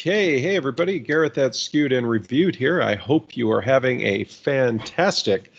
Okay, hey everybody, Gareth at Skewed and Reviewed here. I hope you are having a fantastic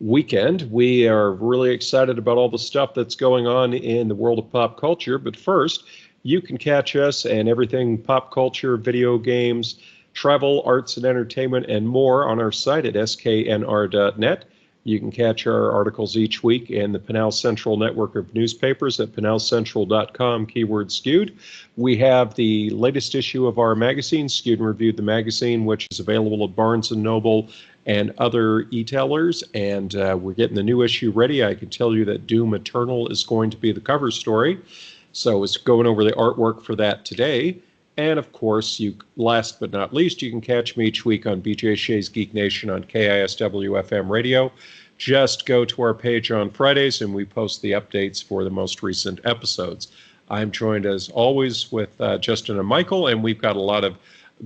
weekend. We are really excited about all the stuff that's going on in the world of pop culture. But first, you can catch us and everything pop culture, video games, travel, arts and entertainment, and more on our site at sknr.net. You can catch our articles each week in the Pinal Central network of newspapers at pinalcentral.com, keyword skewed. We have the latest issue of our magazine, Skewed and Reviewed the Magazine, which is available at Barnes & Noble and other e-tailers, and we're getting the new issue ready. I can tell you that Doom Eternal is going to be the cover story, so it's going over the artwork for that today. And of course, last but not least, you can catch me each week on BJ Shea's Geek Nation on KISW FM radio. Just go to our page on Fridays and we post the updates for the most recent episodes. I'm joined as always with Justin and Michael, and we've got a lot of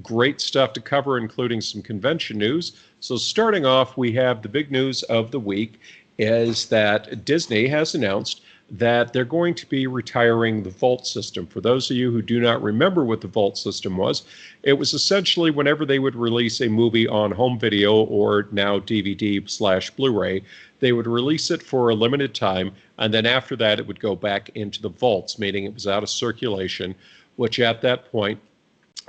great stuff to cover, including some convention news. So starting off, we have the big news of the week is that Disney has announced that they're going to be retiring the Vault system. For those of you who do not remember what the Vault system was, it was essentially whenever they would release a movie on home video or now DVD/Blu-ray, they would release it for a limited time, and then after that it would go back into the vaults, meaning it was out of circulation, which at that point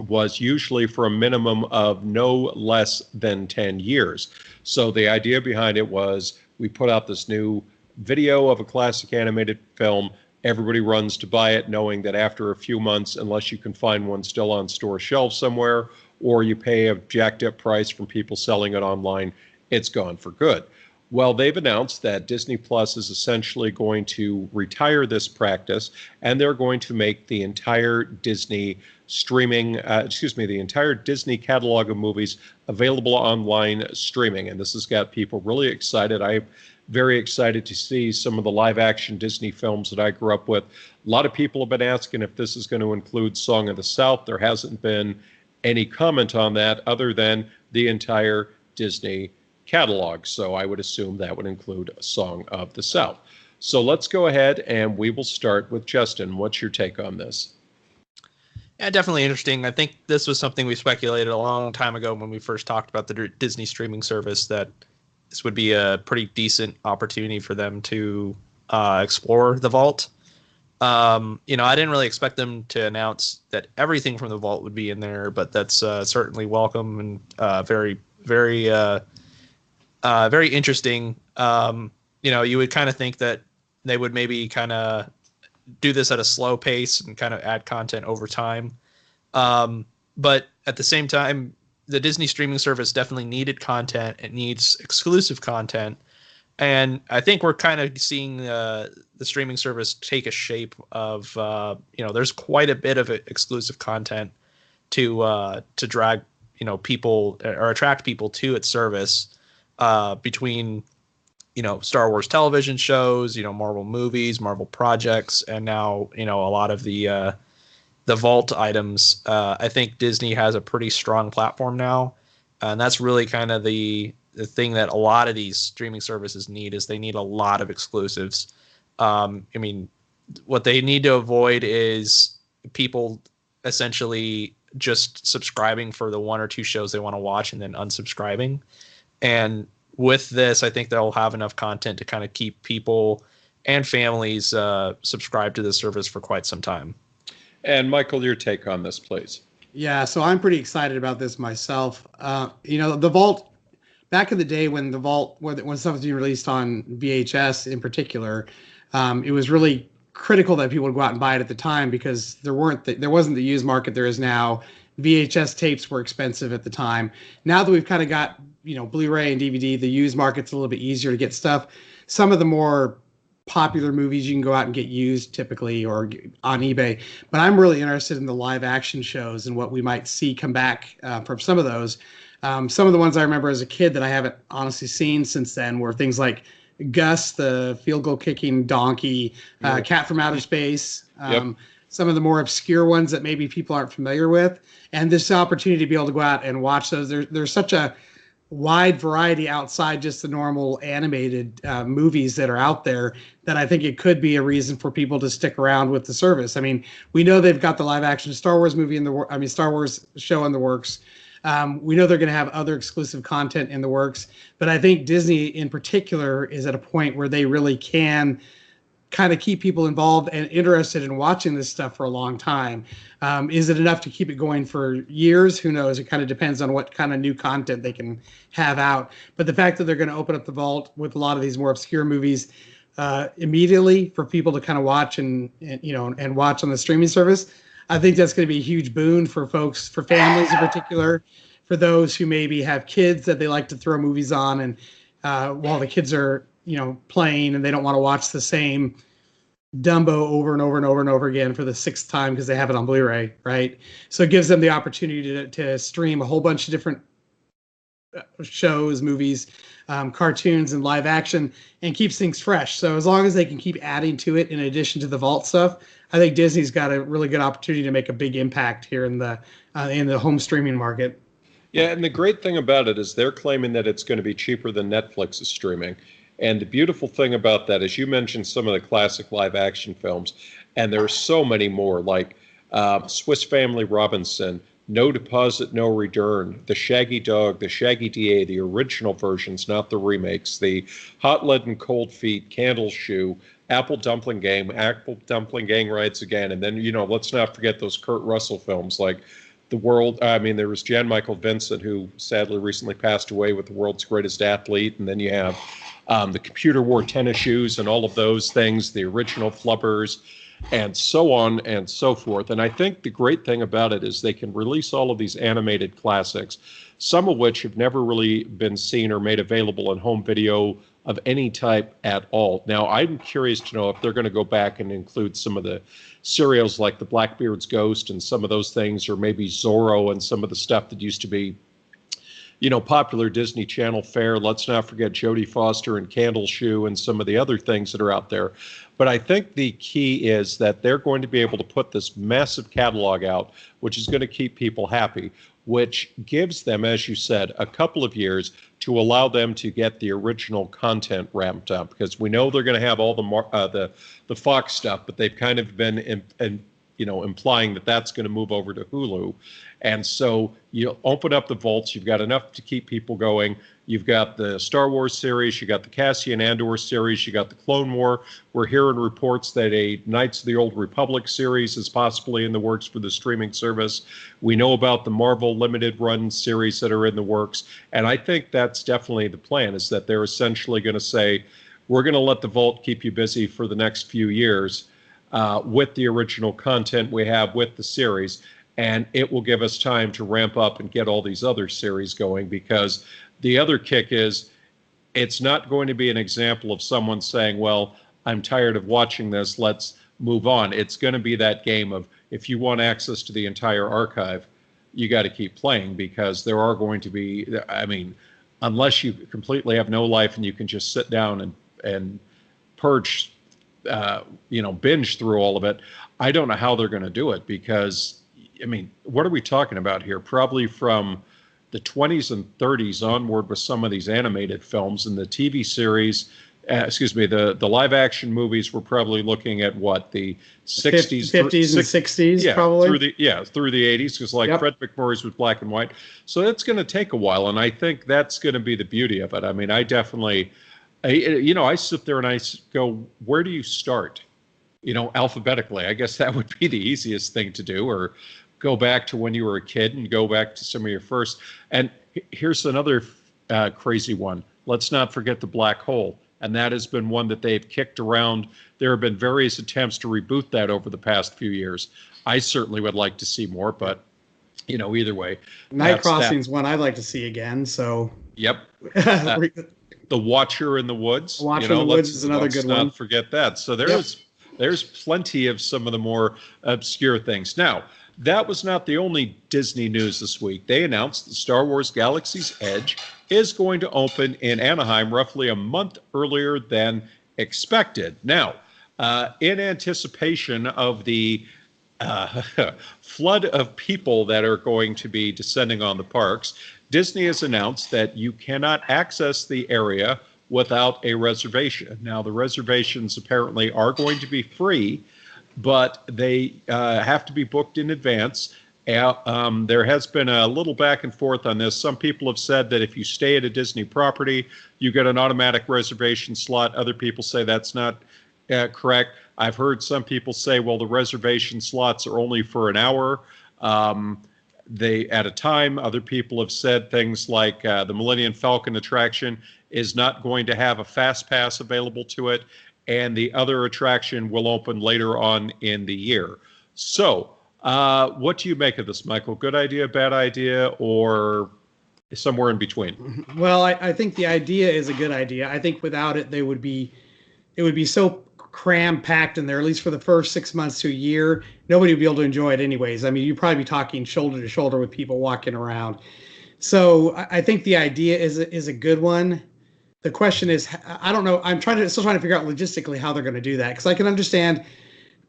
was usually for a minimum of no less than 10 years. So the idea behind it was we put out this new video of a classic animated film, everybody runs to buy it knowing that after a few months, unless you can find one still on store shelves somewhere, or you pay a jacked up price from people selling it online, it's gone for good. Well, they've announced that Disney Plus is essentially going to retire this practice, and they're going to make the entire Disney the entire Disney catalog of movies available online streaming. And this has got people really excited. I'm very excited to see some of the live action Disney films that I grew up with. A lot of people have been asking if this is going to include Song of the South. There hasn't been any comment on that other than the entire Disney catalog. So I would assume that would include Song of the South. So let's go ahead and we will start with Justin. What's your take on this? Yeah, definitely interesting. I think this was something we speculated a long time ago when we first talked about the Disney streaming service, that this would be a pretty decent opportunity for them to explore the Vault. I didn't really expect them to announce that everything from the Vault would be in there, but that's certainly welcome and very, very, very interesting. You would kind of think that they would maybe kind of do this at a slow pace and kind of add content over time. But at the same time, the Disney streaming service definitely needed content. It needs exclusive content. And I think we're kind of seeing the streaming service take a shape of, there's quite a bit of exclusive content to drag, people or attract people to its service between, Star Wars television shows, Marvel movies, Marvel projects, and now, a lot of the Vault items. I think Disney has a pretty strong platform now, and that's really kind of the thing that a lot of these streaming services need, is they need a lot of exclusives. What they need to avoid is people essentially just subscribing for the one or two shows they want to watch and then unsubscribing. And with this, I think they'll have enough content to kind of keep people and families subscribed to the service for quite some time. And Michael, your take on this, please. Yeah, so I'm pretty excited about this myself. The Vault, back in the day when the Vault, when stuff was being released on VHS in particular, it was really critical that people would go out and buy it at the time, because there wasn't the used market there is now. VHS tapes were expensive at the time. Now that we've kind of got, Blu-ray and DVD, the used market's a little bit easier to get stuff. Some of the more popular movies you can go out and get used typically or on eBay. But I'm really interested in the live action shows and what we might see come back from some of those. Some of the ones I remember as a kid that I haven't honestly seen since then were things like Gus, the field goal kicking donkey, Cat from Outer Space. Some of the more obscure ones that maybe people aren't familiar with. And this opportunity to be able to go out and watch those. There's such a wide variety outside just the normal animated movies that are out there, that I think it could be a reason for people to stick around with the service. I mean, we know they've got the live action Star Wars movie Star Wars show in the works. We know they're going to have other exclusive content in the works, but I think Disney in particular is at a point where they really can kind of keep people involved and interested in watching this stuff for a long time. Is it enough to keep it going for years? Who knows? It kind of depends on what kind of new content they can have out. But the fact that they're going to open up the vault with a lot of these more obscure movies immediately for people to kind of watch and watch on the streaming service, I think that's going to be a huge boon for folks, for families in particular, for those who maybe have kids that they like to throw movies on, and while the kids are playing and they don't want to watch the same Dumbo over and over and over and over again for the sixth time because they have it on Blu-ray, right? So it gives them the opportunity to stream a whole bunch of different shows, movies, cartoons, and live action, and keeps things fresh. So as long as they can keep adding to it in addition to the vault stuff, I think Disney's got a really good opportunity to make a big impact here in the home streaming market. Yeah, and the great thing about it is they're claiming that it's going to be cheaper than Netflix's streaming. And the beautiful thing about that is you mentioned some of the classic live action films, and there are so many more, like Swiss Family Robinson, No Deposit, No Return, The Shaggy Dog, The Shaggy DA, the original versions, not the remakes, the Hot Lead and Cold Feet, Candle Shoe, Apple Dumpling Gang Rides Again, and then, let's not forget those Kurt Russell films like there was Jan Michael Vincent, who sadly recently passed away, with The World's Greatest Athlete, and then you have the Computer Wore Tennis Shoes and all of those things, the original Flubbers, and so on and so forth. And I think the great thing about it is they can release all of these animated classics, some of which have never really been seen or made available in home video of any type at all. Now, I'm curious to know if they're going to go back and include some of the serials like the Blackbeard's Ghost and some of those things, or maybe Zorro and some of the stuff that used to be popular Disney Channel fare. Let's not forget Jodie Foster and Candle Shoe and some of the other things that are out there. But I think the key is that they're going to be able to put this massive catalog out, which is going to keep people happy, which gives them, as you said, a couple of years to allow them to get the original content ramped up, because we know they're going to have all the Fox stuff, but they've kind of been implying that that's going to move over to Hulu. And so you open up the vaults, you've got enough to keep people going. You've got the Star Wars series, you got the Cassian Andor series, you got the Clone War. We're hearing reports that a Knights of the Old Republic series is possibly in the works for the streaming service. We know about the Marvel limited run series that are in the works. And I think that's definitely the plan, is that they're essentially going to say, we're going to let the vault keep you busy for the next few years with the original content we have with the series. And it will give us time to ramp up and get all these other series going, because the other kick is it's not going to be an example of someone saying, well, I'm tired of watching this, let's move on. It's going to be that game of, if you want access to the entire archive, you got to keep playing, because there are going to be, unless you completely have no life and you can just sit down and purge, binge through all of it, I don't know how they're going to do it, because what are we talking about here? Probably from the 20s and 30s onward with some of these animated films, and the TV series, the live action movies, we're probably looking at what, the 60s, 50s and 60s, probably? Through the 80s, because Fred McMurray's was black and white. So that's going to take a while, and I think that's going to be the beauty of it. I definitely, I sit there and I go, where do you start? Alphabetically. I guess that would be the easiest thing to do, or go back to when you were a kid and go back to some of your first. And here's another crazy one. Let's not forget the Black Hole. And that has been one that they've kicked around. There have been various attempts to reboot that over the past few years. I certainly would like to see more, but either way. Night Crossing's one I'd like to see again. So. Yep. The Watcher in the Woods. Watcher in the Woods is another good one. Let's not forget that. So there's plenty of some of the more obscure things. Now, that was not the only Disney news this week. They announced that Star Wars Galaxy's Edge is going to open in Anaheim roughly a month earlier than expected. Now, in anticipation of the flood of people that are going to be descending on the parks, Disney has announced that you cannot access the area without a reservation. Now, the reservations apparently are going to be free, but they have to be booked in advance. There has been a little back and forth on this. Some people have said that if you stay at a Disney property, you get an automatic reservation slot. Other people say that's not correct. I've heard some people say, well, the reservation slots are only for an hour. They at a time. Other people have said things like the Millennium Falcon attraction is not going to have a fast pass available to it, and the other attraction will open later on in the year. So what do you make of this, Michael? Good idea, bad idea, or somewhere in between? Well, I think the idea is a good idea. I think without it, it would be so cram-packed in there, at least for the first 6 months to a year. Nobody would be able to enjoy it anyways. I mean, you'd probably be talking shoulder to shoulder with people walking around. So I think the idea is a good one. The question is, I don't know. I'm still trying to figure out logistically how they're going to do that, because I can understand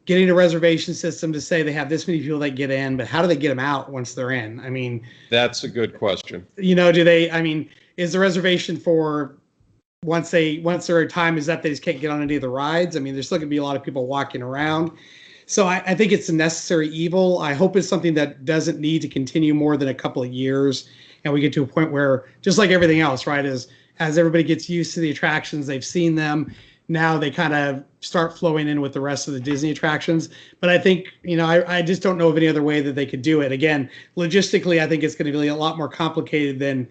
getting a reservation system to say they have this many people that get in, but how do they get them out once they're in? I mean, that's a good question. Is the reservation for once their time is up, they just can't get on any of the rides? I mean, there's still going to be a lot of people walking around. So I think it's a necessary evil. I hope it's something that doesn't need to continue more than a couple of years, and we get to a point where, just like everything else, right, as everybody gets used to the attractions, they've seen them, now they kind of start flowing in with the rest of the Disney attractions. But I think, I just don't know of any other way that they could do it. Again, logistically, I think it's going to be a lot more complicated than,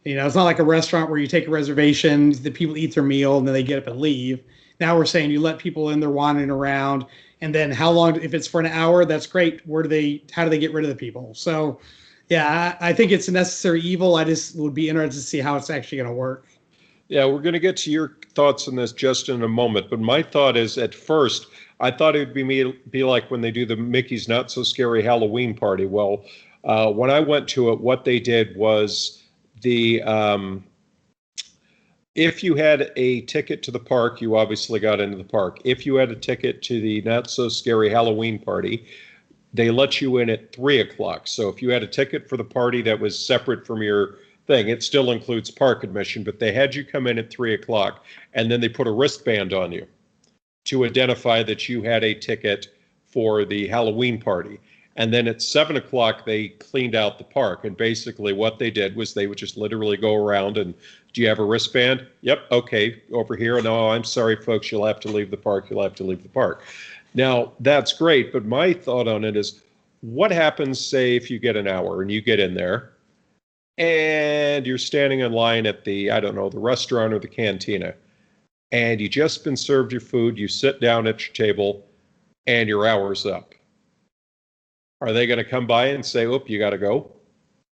it's not like a restaurant where you take a reservation, the people eat their meal, and then they get up and leave. Now we're saying you let people in, they're wandering around, and then how long, if it's for an hour, that's great. How do they get rid of the people? So, yeah, I think it's a necessary evil. I just would be interested to see how it's actually going to work. Yeah, we're going to get to your thoughts on this just in a moment. But my thought is, at first, I thought it would be like when they do the Mickey's Not So Scary Halloween Party. Well, when I went to it, what they did was if you had a ticket to the park, you obviously got into the park. If you had a ticket to the Not So Scary Halloween Party, they let you in at 3 o'clock. So if you had a ticket for the party that was separate from your thing, it still includes park admission, but they had you come in at 3 o'clock, and then they put a wristband on you to identify that you had a ticket for the Halloween party. And then at 7 o'clock, they cleaned out the park. And basically what they did was they would just literally go around and, do you have a wristband? Yep. Okay. Over here. No, I'm sorry, folks. You'll have to leave the park. You'll have to leave the park. Now, that's great. But my thought on it is, what happens, say, if you get an hour and you get in there and you're standing in line at the restaurant or the cantina, and you just been served your food, you sit down at your table, and your hour's up. Are they going to come by and say, oop, you got to go?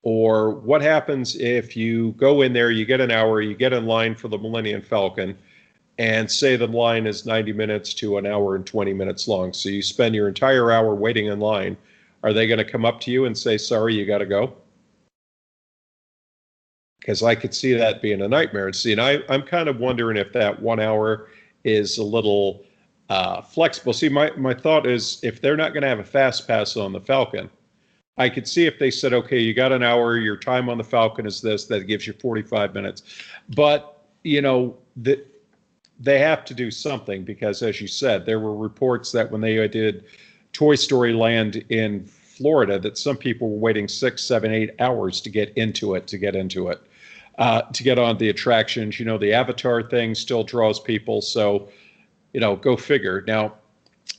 Or what happens if you go in there, you get an hour, you get in line for the Millennium Falcon, and say the line is 90 minutes to an hour and 20 minutes long. So you spend your entire hour waiting in line. Are they going to come up to you and say, sorry, you got to go? Because I could see that being a nightmare. See, and I'm kind of wondering if that 1 hour is a little flexible. See, my thought is, if they're not going to have a fast pass on the Falcon, I could see if they said, okay, you got an hour, your time on the Falcon is this, that gives you 45 minutes. But, they have to do something, because, as you said, there were reports that when they did Toy Story Land in Florida, that some people were waiting 6, 7, 8 hours to get into it, to get on the attractions. The Avatar thing still draws people. So, go figure. Now,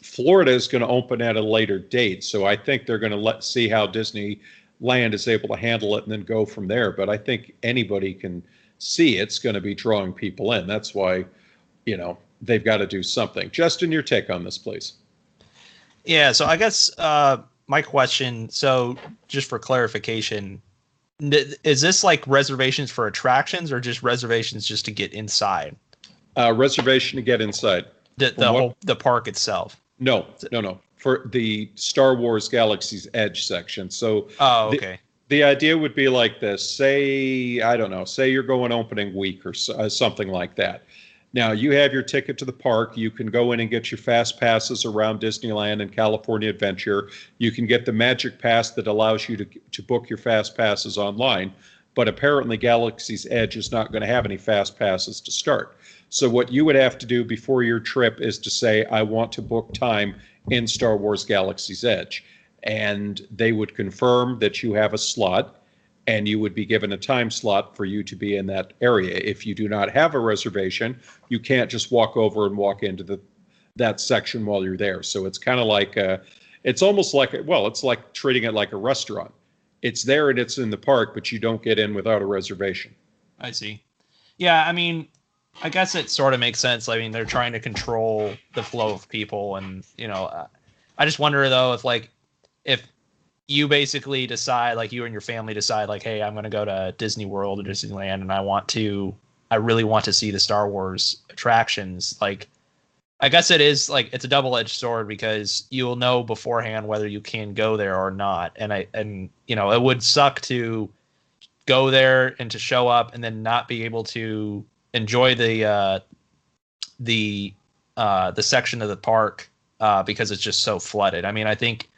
Florida is going to open at a later date, so I think they're going to see how Disneyland is able to handle it and then go from there. But I think anybody can see it's going to be drawing people in. That's why, they've got to do something. Justin, your take on this, please. Yeah, so I guess my question, so just for clarification, is this like reservations for attractions or just reservations just to get inside? Reservation to get inside. The park itself? No. For the Star Wars Galaxies Edge section. So, okay. The idea would be like this. Say you're going opening week or something like that. Now, you have your ticket to the park. You can go in and get your fast passes around Disneyland and California Adventure. You can get the Magic Pass that allows you to book your fast passes online. but apparently Galaxy's Edge is not going to have any fast passes to start. So what you would have to do before your trip is to say, I want to book time in Star Wars Galaxy's Edge. And they would confirm that you have a slot, and you would be given a time slot for you to be in that area. If you do not have a reservation, you can't just walk over and walk into that section while you're there. So it's kind of like, it's almost like, it's like treating it like a restaurant. It's there and it's in the park, but you don't get in without a reservation. I see. Yeah, I mean, I guess it sort of makes sense. I mean, they're trying to control the flow of people, and I just wonder though if you basically decide, like you and your family decide, like, hey, I'm going to go to Disney World or Disneyland, and I really want to see the Star Wars attractions. Like, I guess it is like it's a double-edged sword because you'll know beforehand whether you can go there or not, and it would suck to go there and to show up and then not be able to enjoy the section of the park because it's just so flooded. I mean, I think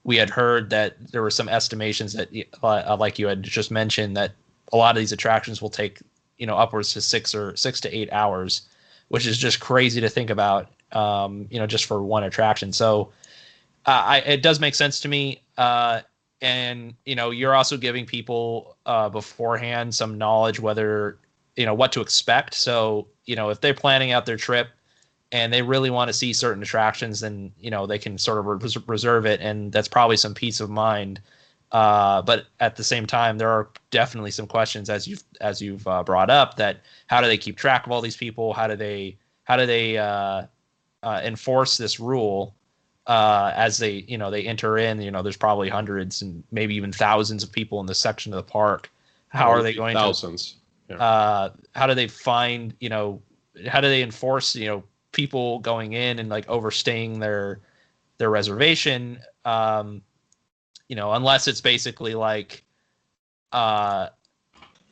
we had heard that there were some estimations that, like you had just mentioned, that a lot of these attractions will take, upwards to 6 to 8 hours, which is just crazy to think about, just for one attraction. So it does make sense to me. And, you're also giving people beforehand some knowledge, whether, what to expect. So, if they're planning out their trip and they really want to see certain attractions, then, they can sort of reserve it. And that's probably some peace of mind. But at the same time, there are definitely some questions, as you've brought up, that how do they keep track of all these people? How do they enforce this rule as they enter in? There's probably hundreds and maybe even thousands of people in this section of the park. How are they going thousands? Yeah. How do they find? How do they enforce? People going in and like overstaying their reservation? Unless it's basically like all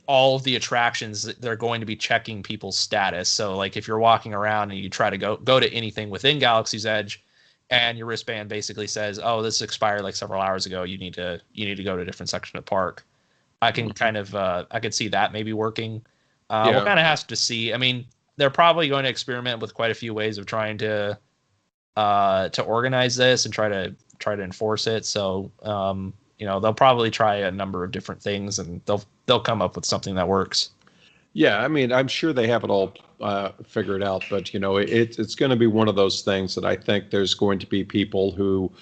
of the attractions, they're going to be checking people's status. So like if you're walking around and you try to go to anything within Galaxy's Edge and your wristband basically says, oh, this expired like several hours ago, you need to go to a different section of the park. I can kind of I could see that maybe working. We'll kind of have to see. I mean, they're probably going to experiment with quite a few ways of trying to organize this and try to enforce it. So they'll probably try a number of different things, and they'll come up with something that works. Yeah, I mean, I'm sure they have it all figured out, but it's going to be one of those things that I think there's going to be people who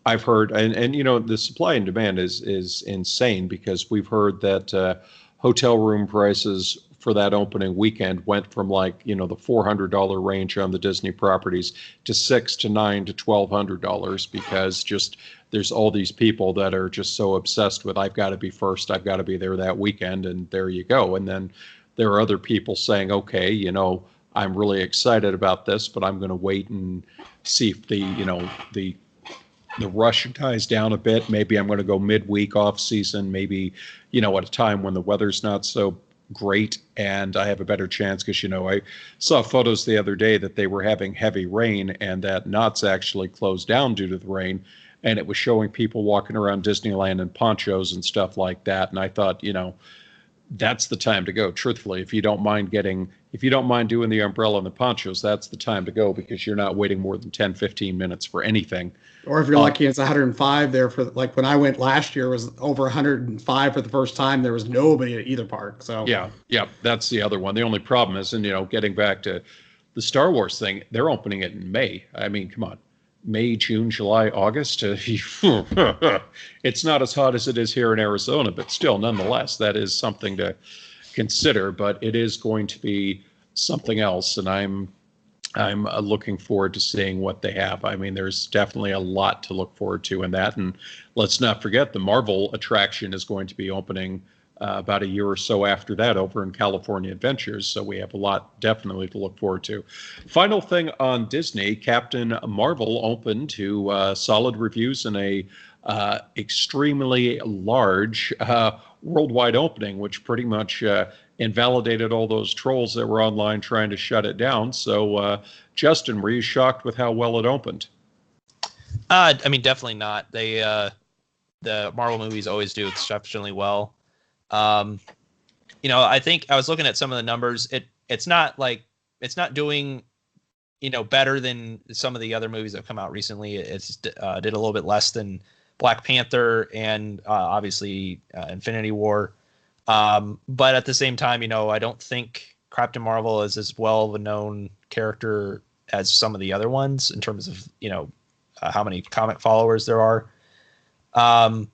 I've heard, and the supply and demand is insane, because we've heard that hotel room prices for that opening weekend went from like the $400 range on the Disney properties to $600 to $900 to $1,200, because just there's all these people that are just so obsessed with, I've got to be first, I've got to be there that weekend, and there you go. And then there are other people saying, okay, I'm really excited about this, but I'm going to wait and see if the rush dies down a bit. Maybe I'm going to go midweek off season, maybe at a time when the weather's not so great and I have a better chance, because I saw photos the other day that they were having heavy rain and that Knott's actually closed down due to the rain, and it was showing people walking around Disneyland in ponchos and stuff like that. And I thought, that's the time to go. Truthfully, if you don't mind doing the umbrella and the ponchos, that's the time to go, because you're not waiting more than 10-15 minutes for anything. Or if you're lucky, it's 105 there. For like when I went last year, it was over 105 for the first time. There was nobody at either park. So yeah, that's the other one. The only problem is, and getting back to the Star Wars thing, they're opening it in May. I mean, come on. May, June, July, August. It's not as hot as it is here in Arizona, but still, nonetheless, that is something to consider. But it is going to be something else, and I'm looking forward to seeing what they have. I mean, there's definitely a lot to look forward to in that. And let's not forget, the Marvel attraction is going to be opening about a year or so after that over in California Adventures. So we have a lot definitely to look forward to. Final thing on Disney, Captain Marvel opened to solid reviews in a extremely large worldwide opening, which pretty much invalidated all those trolls that were online trying to shut it down. So, Justin, were you shocked with how well it opened? I mean, definitely not. The Marvel movies always do exceptionally well. I think I was looking at some of the numbers. It's not doing, better than some of the other movies that have come out recently. It's did a little bit less than Black Panther and obviously Infinity War. But at the same time, I don't think Captain Marvel is as well of a known character as some of the other ones in terms of, how many comic followers there are. And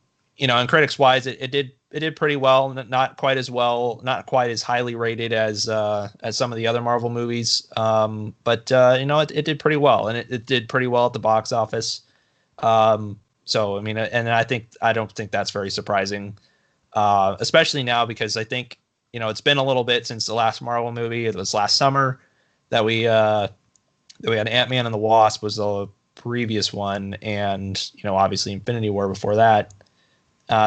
critics wise, it did pretty well, not quite as well, not quite as highly rated as some of the other Marvel movies. But it did pretty well, and it did pretty well at the box office. So, I mean, and I don't think that's very surprising, especially now, because I think, it's been a little bit since the last Marvel movie. It was last summer that we had Ant-Man and the Wasp was the previous one, and, obviously Infinity War before that.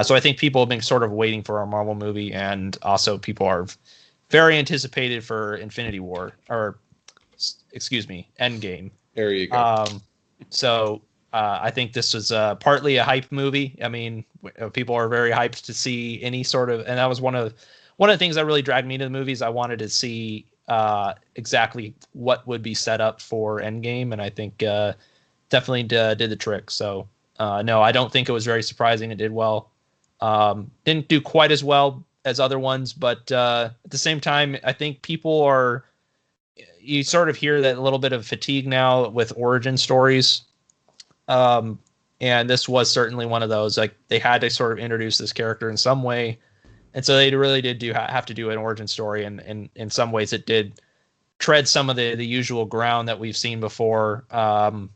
So I think people have been sort of waiting for a Marvel movie, and also people are very anticipated for Infinity War, or excuse me, Endgame. There you go. So I think this was partly a hype movie. I mean, people are very hyped to see any sort of, and that was one of the things that really dragged me to the movies. I wanted to see exactly what would be set up for Endgame, and I think definitely did the trick. So no, I don't think it was very surprising. It did well. Didn't do quite as well as other ones, but at the same time, I think you sort of hear that a little bit of fatigue now with origin stories. And this was certainly one of those. Like, they had to sort of introduce this character in some way, and so they really did have to do an origin story, and in some ways it did tread some of the usual ground that we've seen before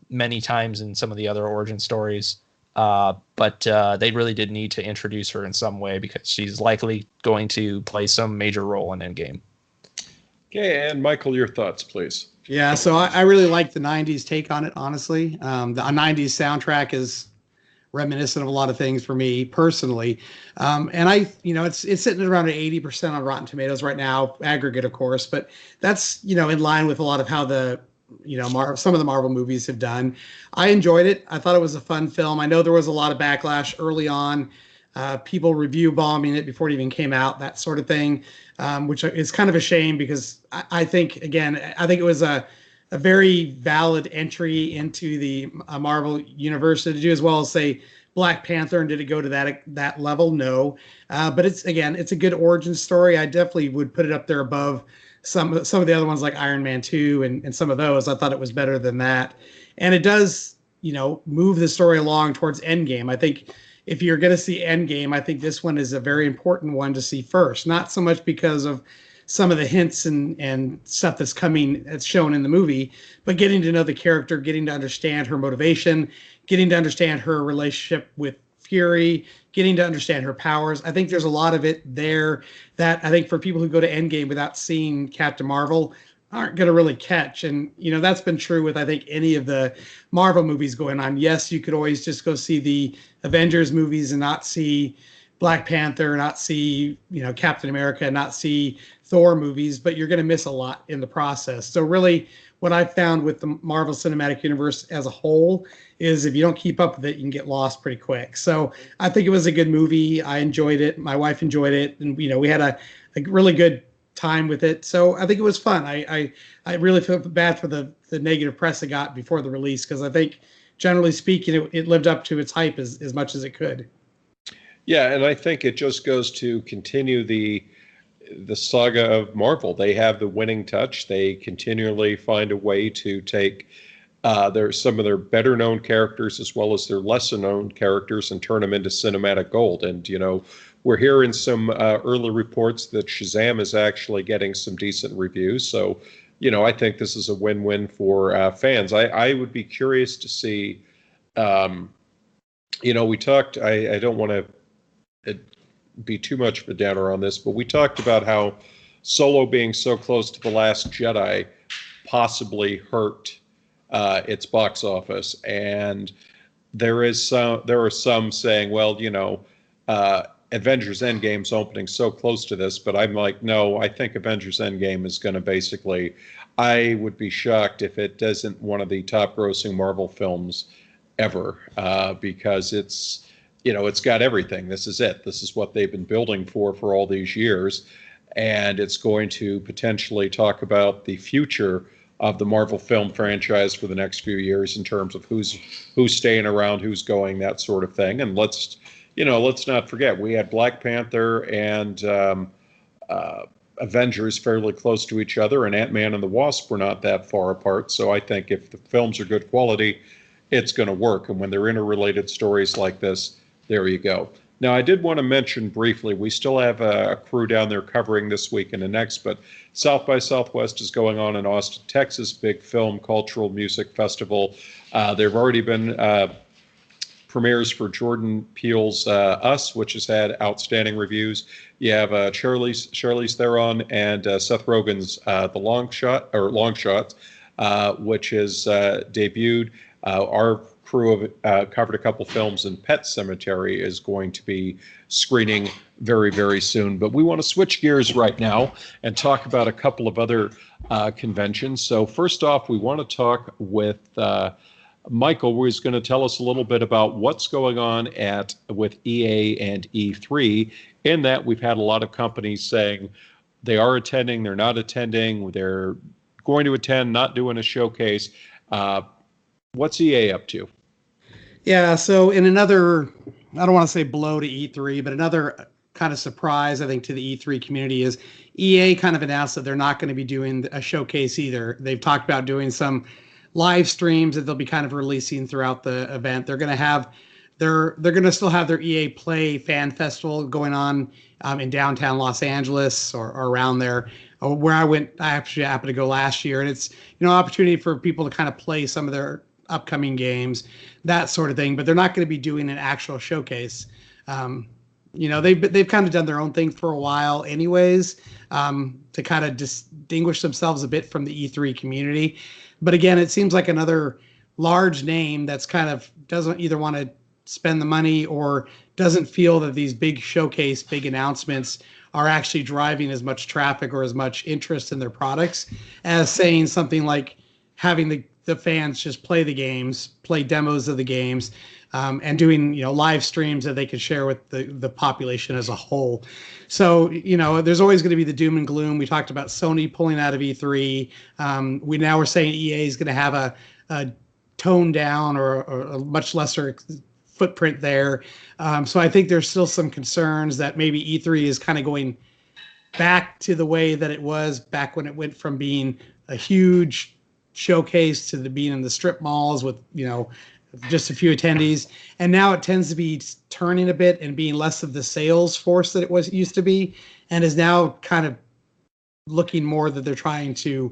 many times in some of the other origin stories. But they really did need to introduce her in some way, because she's likely going to play some major role in Endgame. Okay, and Michael, your thoughts, please. Yeah, so I really like the 90s take on it, honestly. The 90s soundtrack is reminiscent of a lot of things for me personally. And it's sitting at around an 80% on Rotten Tomatoes right now, aggregate, of course, but that's, in line with a lot of how some of the Marvel movies have done. I enjoyed it. I thought it was a fun film. I know there was a lot of backlash early on, people review bombing it before it even came out, that sort of thing, which is kind of a shame, because I think it was a very valid entry into the Marvel universe to do as well as, say, Black Panther. And did it go to that level? No. But it's a good origin story. I definitely would put it up there above some of the other ones like Iron Man 2 and some of those. I thought it was better than that. And it does, move the story along towards Endgame. I think if you're going to see Endgame, I think this one is a very important one to see first. Not so much because of some of the hints and stuff that's shown in the movie, but getting to know the character, getting to understand her motivation, getting to understand her relationship with Fury, getting to understand her powers. I think there's a lot of it there that I think for people who go to Endgame without seeing Captain Marvel aren't going to really catch. And, that's been true with, I think, any of the Marvel movies going on. Yes, you could always just go see the Avengers movies and not see Black Panther, not see, Captain America, not see Thor movies, but you're going to miss a lot in the process. So really what I've found with the Marvel Cinematic Universe as a whole is if you don't keep up with it, you can get lost pretty quick. So I think it was a good movie. I enjoyed it. My wife enjoyed it. And, we had a really good time with it. So I think it was fun. I really feel bad for the negative press it got before the release, because I think, generally speaking, it lived up to its hype as much as it could. Yeah, and I think it just goes to continue the saga of Marvel. They have the winning touch. They continually find a way to take some of their better known characters as well as their lesser known characters and turn them into cinematic gold. And, we're hearing some early reports that Shazam is actually getting some decent reviews. So, I think this is a win-win for fans. I would be curious to see, we talked, I don't want to be too much of a downer on this, but we talked about how Solo being so close to The Last Jedi possibly hurt its box office. And there are some saying, well, Avengers Endgame's opening so close to this, but I'm like, no, I think Avengers Endgame is going to basically, I would be shocked if it isn't one of the top grossing Marvel films ever, because it's got everything. This is it. This is what they've been building for all these years. and it's going to potentially talk about the future of the Marvel film franchise for the next few years in terms of who's staying around, who's going, that sort of thing. And let's not forget, we had Black Panther and Avengers fairly close to each other, and Ant-Man and the Wasp were not that far apart. So I think if the films are good quality, it's going to work. And when they're interrelated stories like this, there you go. Now, I did want to mention briefly, we still have a crew down there covering this week and the next, but South by Southwest is going on in Austin, Texas, big film, cultural, music festival. There have already been premieres for Jordan Peele's Us, which has had outstanding reviews. You have Charlize Theron and Seth Rogen's The Long Shot, which is debuted. Our crew have covered a couple films, and Pet Sematary is going to be screening very, very soon. But we want to switch gears right now and talk about a couple of other conventions. So first off, we want to talk with Michael, who is going to tell us a little bit about what's going on with EA and E3. In that, we've had a lot of companies saying they are attending, they're not attending, they're going to attend, not doing a showcase. What's EA up to? Yeah, so in another, I don't want to say blow to E3, but another kind of surprise, I think, to the E3 community is EA kind of announced that they're not going to be doing a showcase either. They've talked about doing some live streams that they'll be kind of releasing throughout the event. They're going to still have their EA Play Fan Festival going on in downtown Los Angeles or around there, where I actually happened to go last year, and it's an opportunity for people to kind of play some of their upcoming games, that sort of thing. But they're not going to be doing an actual showcase. They've kind of done their own thing for a while, anyways, to kind of distinguish themselves a bit from the E3 community. But again, it seems like another large name that's kind of doesn't either want to spend the money or doesn't feel that these big announcements are actually driving as much traffic or as much interest in their products as saying something like having the fans just play the games, play demos of the games, and doing live streams that they could share with the population as a whole. So there's always going to be the doom and gloom. We talked about Sony pulling out of E3. We're saying EA is going to have a toned down or a much lesser footprint there. So I think there's still some concerns that maybe E3 is kind of going back to the way that it was back when it went from being a huge showcase to being in the strip malls with just a few attendees, and now it tends to be turning a bit and being less of the sales force that it used to be, and is now kind of looking more that they're trying to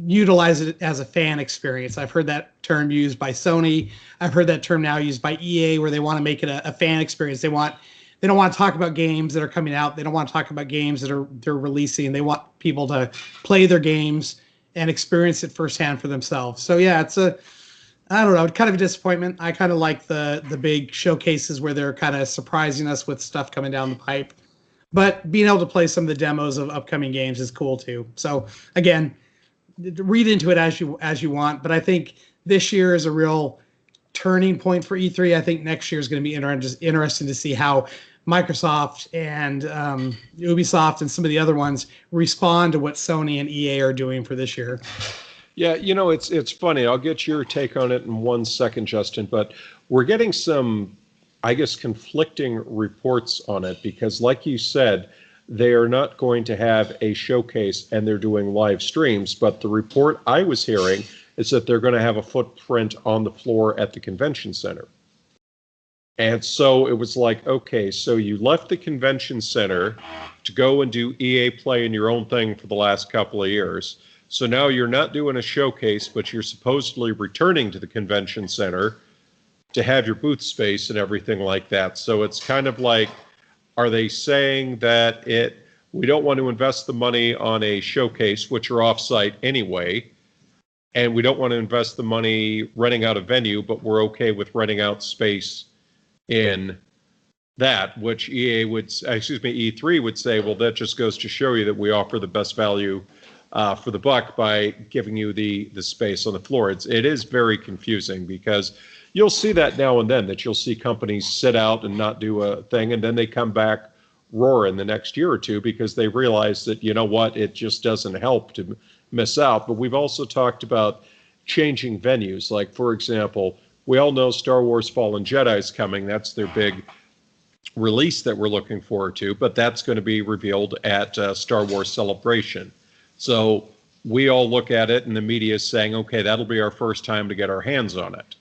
utilize it as a fan experience. I've heard that term used by Sony. I've heard that term now used by EA, where they want to make it a fan experience. They don't want to talk about games that are coming out. They don't want to talk about games that they're releasing. They want people to play their games and experience it firsthand for themselves. So yeah, it's kind of a disappointment. I kind of like the big showcases where they're kind of surprising us with stuff coming down the pipe. But being able to play some of the demos of upcoming games is cool too. So again, read into it as you want. But I think this year is a real turning point for E3. I think next year is going to be interesting to see how Microsoft and Ubisoft and some of the other ones respond to what Sony and EA are doing for this year. Yeah, it's funny. I'll get your take on it in 1 second, Justin, but we're getting some, I guess, conflicting reports on it because, like you said, they are not going to have a showcase and they're doing live streams, but the report I was hearing is that they're going to have a footprint on the floor at the convention center. And so it was like, okay, so you left the convention center to go and do EA Play in your own thing for the last couple of years. So now you're not doing a showcase, but you're supposedly returning to the convention center to have your booth space and everything like that. So it's kind of like, are they saying that we don't want to invest the money on a showcase, which are off-site anyway, and we don't want to invest the money renting out a venue, but we're okay with renting out space in that, which E3 would say, well, that just goes to show you that we offer the best value for the buck by giving you the space on the floor. It is very confusing because you'll see that now and then, that you'll see companies sit out and not do a thing, and then they come back roar in the next year or two because they realize that, you know what, it just doesn't help to miss out. But we've also talked about changing venues. Like, for example, we all know Star Wars Fallen Jedi is coming. That's their big release that we're looking forward to, but that's going to be revealed at Star Wars Celebration. So we all look at it and the media is saying, okay, that'll be our first time to get our hands on it.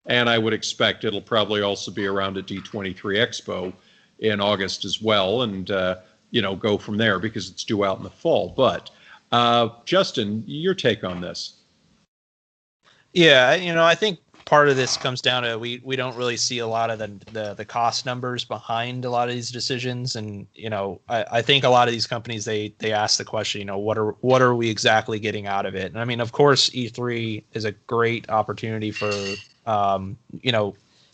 And I would expect it'll probably also be around at D23 Expo in August as well, and go from there because it's due out in the fall. But Justin, your take on this? Yeah, I think part of this comes down to we don't really see a lot of the cost numbers behind a lot of these decisions, and I think a lot of these companies they ask the question, what are we exactly getting out of it? And I mean, of course, E3 is a great opportunity for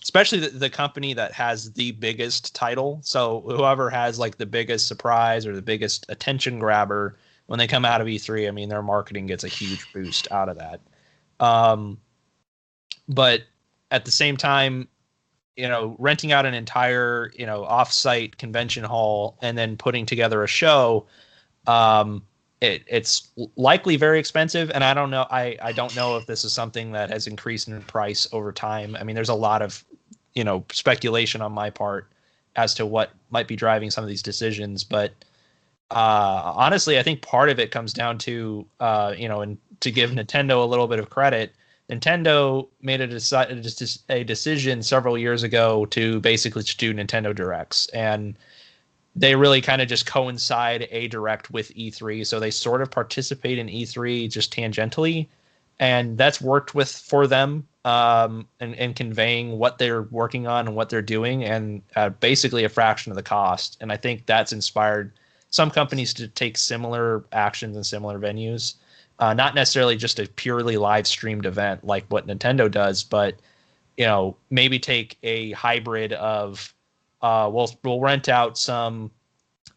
especially the company that has the biggest title. So whoever has like the biggest surprise or the biggest attention grabber when they come out of E3, I mean, their marketing gets a huge boost out of that. But at the same time, renting out an entire, off-site convention hall and then putting together a show, it's likely very expensive. And I don't know. I don't know if this is something that has increased in price over time. I mean, there's a lot of, speculation on my part as to what might be driving some of these decisions. But honestly, I think part of it comes down to, and to give Nintendo a little bit of credit, Nintendo made a decision several years ago to basically just do Nintendo Directs, and they really kind of just coincide a Direct with E3, so they sort of participate in E3 just tangentially, and that's worked for them and conveying what they're working on and what they're doing, and basically a fraction of the cost. And I think that's inspired some companies to take similar actions in similar venues. Not necessarily just a purely live streamed event like what Nintendo does, but maybe take a hybrid of we'll rent out some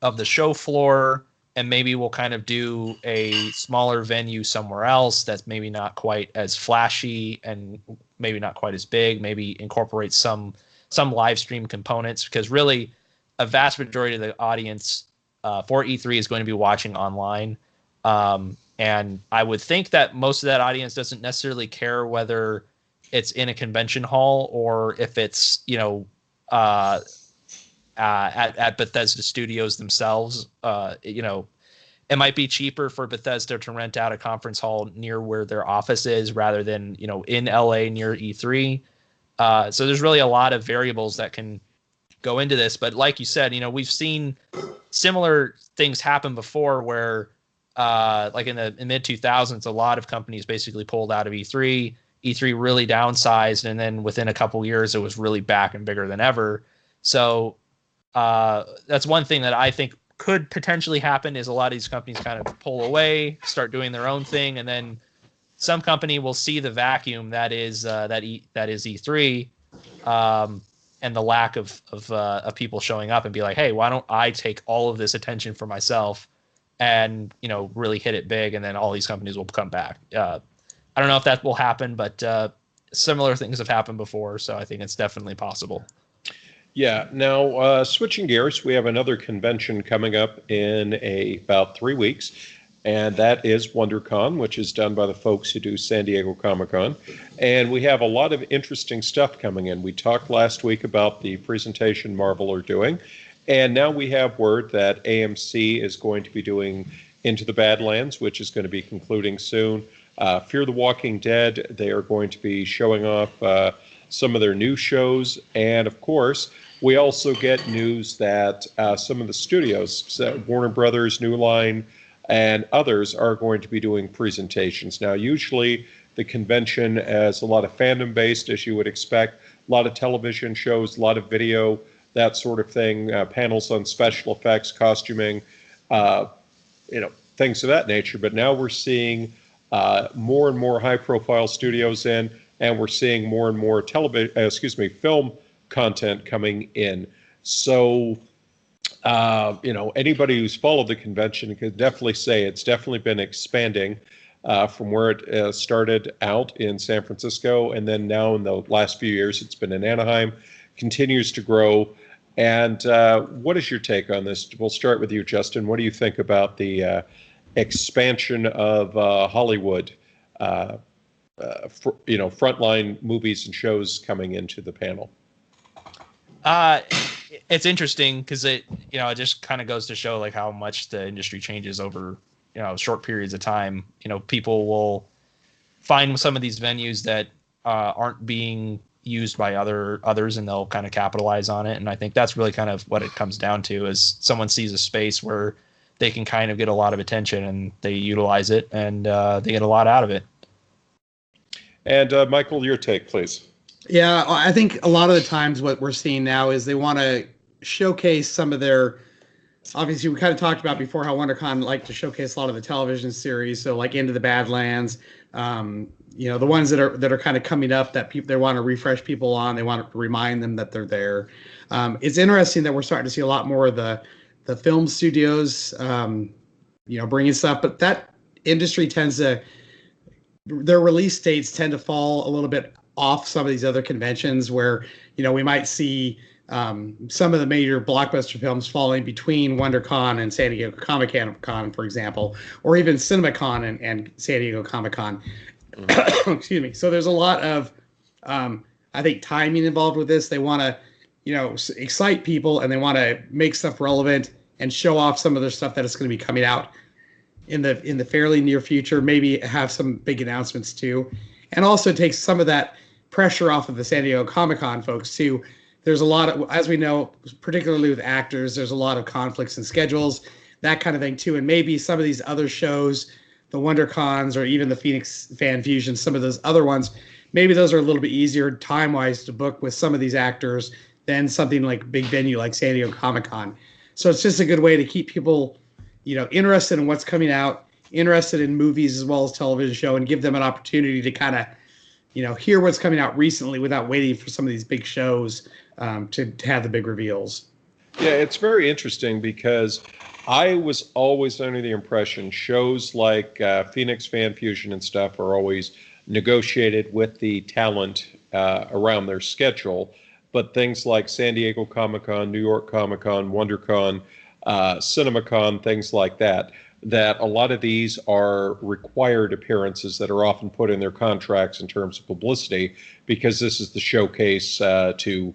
of the show floor, and maybe we'll kind of do a smaller venue somewhere else that's maybe not quite as flashy and maybe not quite as big. Maybe incorporate some live stream components, because really a vast majority of the audience for E3 is going to be watching online. And I would think that most of that audience doesn't necessarily care whether it's in a convention hall or if it's, at Bethesda Studios themselves. It might be cheaper for Bethesda to rent out a conference hall near where their office is rather than, in LA near E3. So there's really a lot of variables that can go into this. But like you said, we've seen similar things happen before where, like in the mid 2000s, a lot of companies basically pulled out of E3. E3 really downsized, and then within a couple years, it was really back and bigger than ever. So that's one thing that I think could potentially happen, is a lot of these companies kind of pull away, start doing their own thing, and then some company will see the vacuum that is E3, and the lack of people showing up and be like, hey, why don't I take all of this attention for myself and really hit it big, and then all these companies will come back. I don't know if that will happen, but similar things have happened before, so I think it's definitely possible. Yeah. Now, switching gears, we have another convention coming up in about 3 weeks, and that is Wondercon, which is done by the folks who do San Diego Comic-Con. And we have a lot of interesting stuff coming in. We talked last week about the presentation Marvel are doing, and now we have word that AMC is going to be doing Into the Badlands, which is going to be concluding soon. Fear the Walking Dead, they are going to be showing off some of their new shows. And of course, we also get news that some of the studios, Warner Brothers, New Line, and others are going to be doing presentations. Now, usually the convention is a lot of fandom-based, as you would expect, a lot of television shows, a lot of video, that sort of thing, panels on special effects, costuming, things of that nature. But now we're seeing more and more high-profile studios in, and we're seeing more and more film content coming in. So, anybody who's followed the convention could definitely say it's definitely been expanding from where it started out in San Francisco, and then now in the last few years it's been in Anaheim, continues to grow. And what is your take on this? We'll start with you, Justin. What do you think about the expansion of Hollywood, frontline movies and shows coming into the panel? It's interesting because it just kind of goes to show like how much the industry changes over, short periods of time. People will find some of these venues that aren't being used by others, and they'll kind of capitalize on it. And I think that's really kind of what it comes down to, is someone sees a space where they can kind of get a lot of attention and they utilize it, and they get a lot out of it. And Michael, your take, please. Yeah, I think a lot of the times what we're seeing now is they want to showcase some of their, obviously we kind of talked about before how WonderCon liked to showcase a lot of the television series, so like Into the Badlands, the ones that are kind of coming up that they want to refresh people on, they want to remind them that they're there. It's interesting that we're starting to see a lot more of the film studios, bringing stuff, but that industry their release dates tend to fall a little bit off some of these other conventions where, we might see some of the major blockbuster films falling between WonderCon and San Diego Comic-Con, for example, or even CinemaCon and San Diego Comic-Con. Excuse me. So there's a lot of, I think, timing involved with this. They want to, excite people, and they want to make stuff relevant and show off some of their stuff that is going to be coming out in the fairly near future. Maybe have some big announcements too, and also takes some of that pressure off of the San Diego Comic-Con folks too. There's a lot of, as we know, particularly with actors, there's a lot of conflicts and schedules, that kind of thing too. And maybe some of these other shows, the WonderCons or even the Phoenix Fan Fusion, some of those other ones, maybe those are a little bit easier time-wise to book with some of these actors than something like a big venue like San Diego Comic-Con. So it's just a good way to keep people, interested in what's coming out, interested in movies as well as television show, and give them an opportunity to kind of, hear what's coming out recently without waiting for some of these big shows to have the big reveals. Yeah, it's very interesting because I was always under the impression shows like Phoenix Fan Fusion and stuff are always negotiated with the talent around their schedule. But things like San Diego Comic-Con, New York Comic-Con, WonderCon, CinemaCon, things like that a lot of these are required appearances that are often put in their contracts in terms of publicity, because this is the showcase to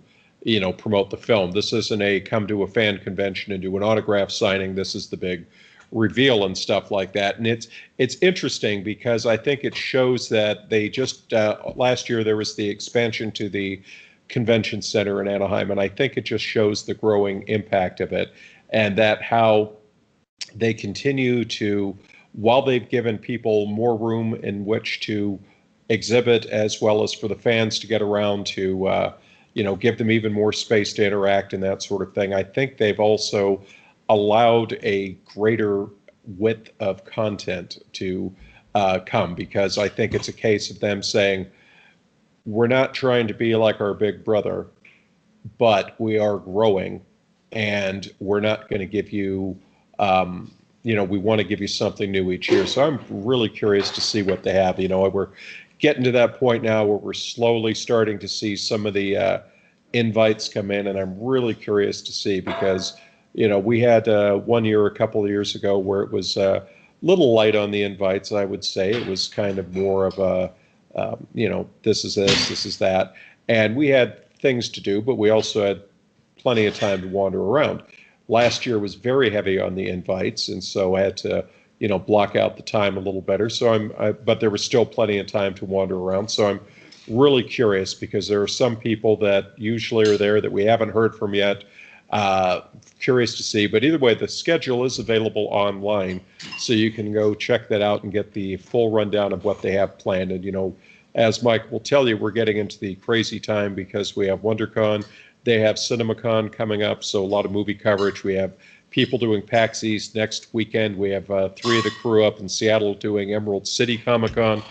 promote the film. This isn't a come to a fan convention and do an autograph signing. This is the big reveal and stuff like that. And it's interesting because I think it shows that they just last year there was the expansion to the convention center in Anaheim, and I think it just shows the growing impact of it, and that how they continue to, while they've given people more room in which to exhibit, as well as for the fans to get around to give them even more space to interact and that sort of thing, I think they've also allowed a greater width of content to come, because I think it's a case of them saying, we're not trying to be like our big brother, but we are growing, and we're not going to give you, we want to give you something new each year. So I'm really curious to see what they have. We're getting to that point now where we're slowly starting to see some of the invites come in, and I'm really curious to see, because, we had 1 year, a couple of years ago, where it was a little light on the invites, I would say. It was kind of more of a, this is this is that. And we had things to do, but we also had plenty of time to wander around. Last year was very heavy on the invites, and so I had to, block out the time a little better. So but there was still plenty of time to wander around. So I'm really curious, because there are some people that usually are there that we haven't heard from yet. Curious to see, but either way, the schedule is available online, so you can go check that out and get the full rundown of what they have planned. And as Mike will tell you, we're getting into the crazy time because we have WonderCon, they have CinemaCon coming up, so a lot of movie coverage. We have people doing PAX East next weekend. We have 3 of the crew up in Seattle doing Emerald City Comic-Con.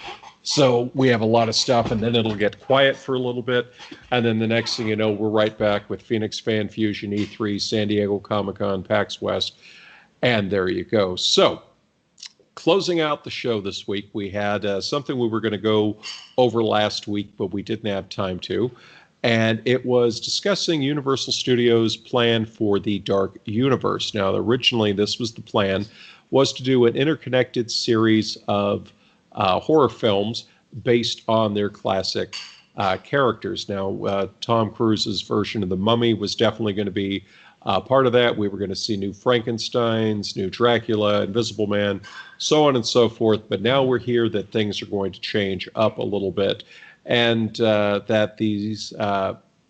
So we have a lot of stuff, and then it'll get quiet for a little bit. And then the next thing you know, we're right back with Phoenix Fan Fusion, E3, San Diego Comic-Con, PAX West, and there you go. So closing out the show this week, we had something we were going to go over last week, but we didn't have time to. and it was discussing Universal Studios' plan for the Dark Universe. Now, originally, this was the plan, was to do an interconnected series of horror films based on their classic characters. Now, Tom Cruise's version of The Mummy was definitely going to be part of that. We were going to see new Frankensteins, new Dracula, Invisible Man, so on and so forth. But now we're here that things are going to change up a little bit, and that these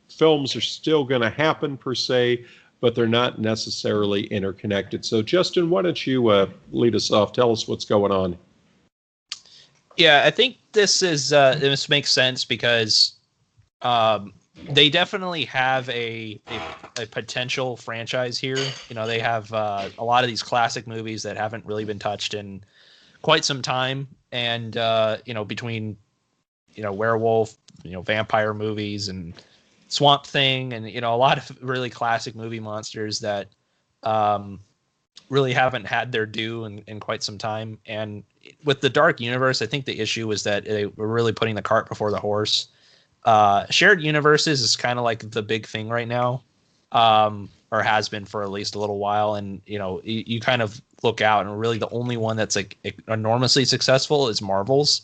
films are still going to happen per se, but they're not necessarily interconnected. So, Justin, why don't you lead us off? Tell us what's going on. Yeah, I think this makes sense because they definitely have a potential franchise here. You know, they have a lot of these classic movies that haven't really been touched in quite some time, and between werewolf, vampire movies and Swamp Thing, and a lot of really classic movie monsters that really haven't had their due in quite some time. And with the Dark Universe, I think the issue was that they were really putting the cart before the horse. Shared universes is kind of like the big thing right now, or has been for at least a little while. And you kind of look out, and really the only one that's like enormously successful is Marvel's.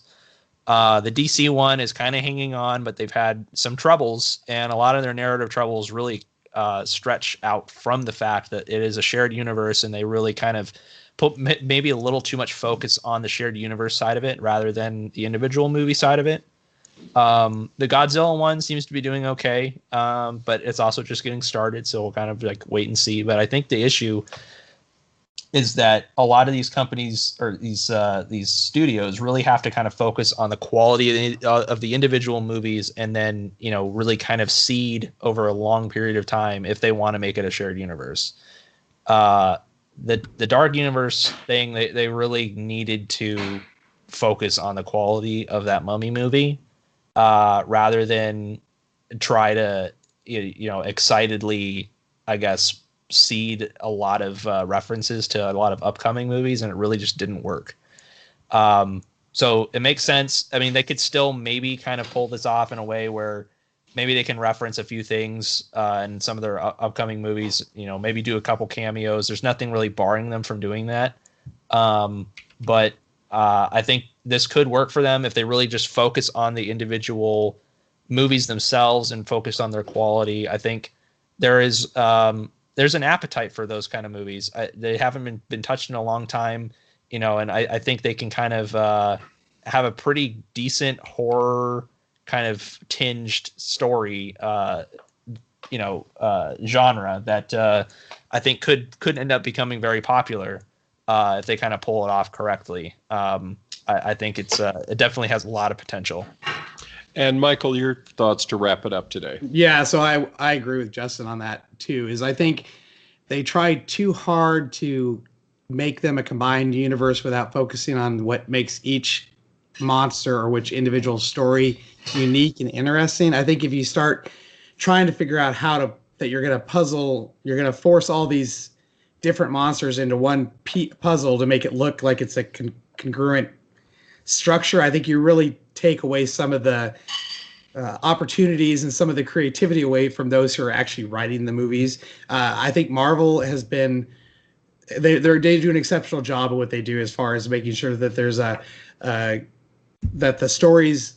The DC one is kind of hanging on, but they've had some troubles, and a lot of their narrative troubles really stretch out from the fact that it is a shared universe, and they really kind of put maybe a little too much focus on the shared universe side of it rather than the individual movie side of it. The Godzilla one seems to be doing okay, but it's also just getting started, so we'll kind of like wait and see. But I think the issue is that a lot of these companies or these studios really have to kind of focus on the quality of the individual movies, and then really kind of seed over a long period of time if they want to make it a shared universe. The Dark Universe thing, they really needed to focus on the quality of that Mummy movie, rather than try to excitedly, I guess, seed a lot of references to a lot of upcoming movies, and it really just didn't work. So it makes sense. I mean, they could still maybe kind of pull this off in a way where maybe they can reference a few things in some of their upcoming movies, maybe do a couple cameos. There's nothing really barring them from doing that. But I think this could work for them if they really just focus on the individual movies themselves and focus on their quality. I think there's an appetite for those kind of movies. They haven't been touched in a long time, and I think they can kind of have a pretty decent horror kind of tinged story, genre that I think could end up becoming very popular if they kind of pull it off correctly. I think it definitely has a lot of potential. And Michael, your thoughts to wrap it up today? Yeah, so I agree with Justin on that too. Is I think they tried too hard to make them a combined universe without focusing on what makes each monster or which individual story unique and interesting. I think if you start trying to figure out that you're going to force all these different monsters into one puzzle to make it look like it's a congruent structure, I think you really take away some of the opportunities and some of the creativity away from those who are actually writing the movies. I think Marvel has been they do an exceptional job of what they do as far as making sure that there's that the stories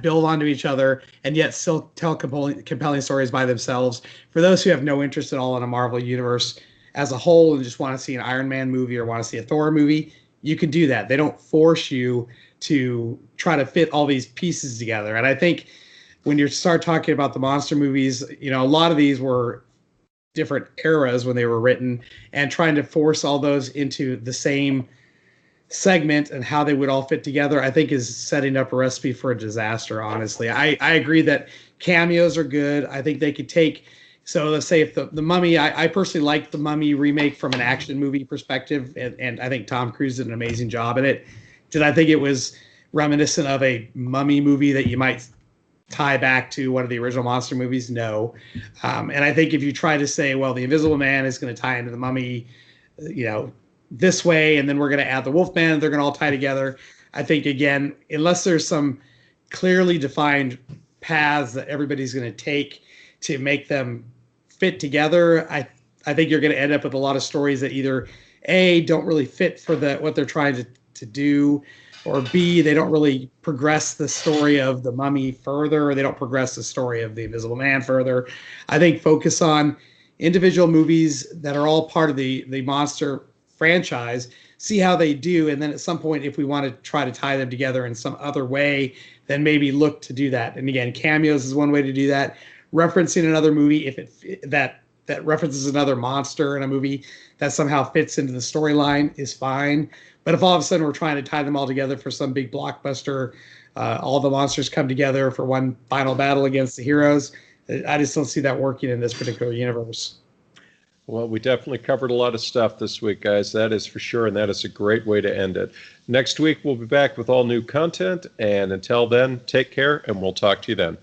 build onto each other and yet still tell compelling stories by themselves. For those who have no interest at all in a Marvel universe as a whole and just want to see an Iron Man movie or want to see a Thor movie, you can do that. They don't force you to try to fit all these pieces together. And I think when you start talking about the monster movies, a lot of these were different eras when they were written, and trying to force all those into the same segment and how they would all fit together, I think is setting up a recipe for a disaster, honestly. I agree that cameos are good. I think they could take, so let's say if the Mummy, I personally like the Mummy remake from an action movie perspective, and I think Tom Cruise did an amazing job in it. Did I think it was reminiscent of a Mummy movie that you might tie back to one of the original monster movies? No. And I think if you try to say, well, the Invisible Man is going to tie into the Mummy, this way, and then we're going to add the Wolfman, they're going to all tie together. I think, again, unless there's some clearly defined paths that everybody's going to take to make them fit together, I think you're going to end up with a lot of stories that either A, don't really fit for what they're trying to do, or B, they don't really progress the story of the Mummy further, or they don't progress the story of the Invisible Man further. I think focus on individual movies that are all part of the monster franchise, see how they do, and then at some point, if we want to try to tie them together in some other way, then maybe look to do that. And again, cameos is one way to do that. Referencing another movie, if that references another monster in a movie that somehow fits into the storyline, is fine. But if all of a sudden we're trying to tie them all together for some big blockbuster, all the monsters come together for one final battle against the heroes, I just don't see that working in this particular universe. Well, we definitely covered a lot of stuff this week, guys. That is for sure, and that is a great way to end it. Next week, we'll be back with all new content, and until then, take care, and we'll talk to you then.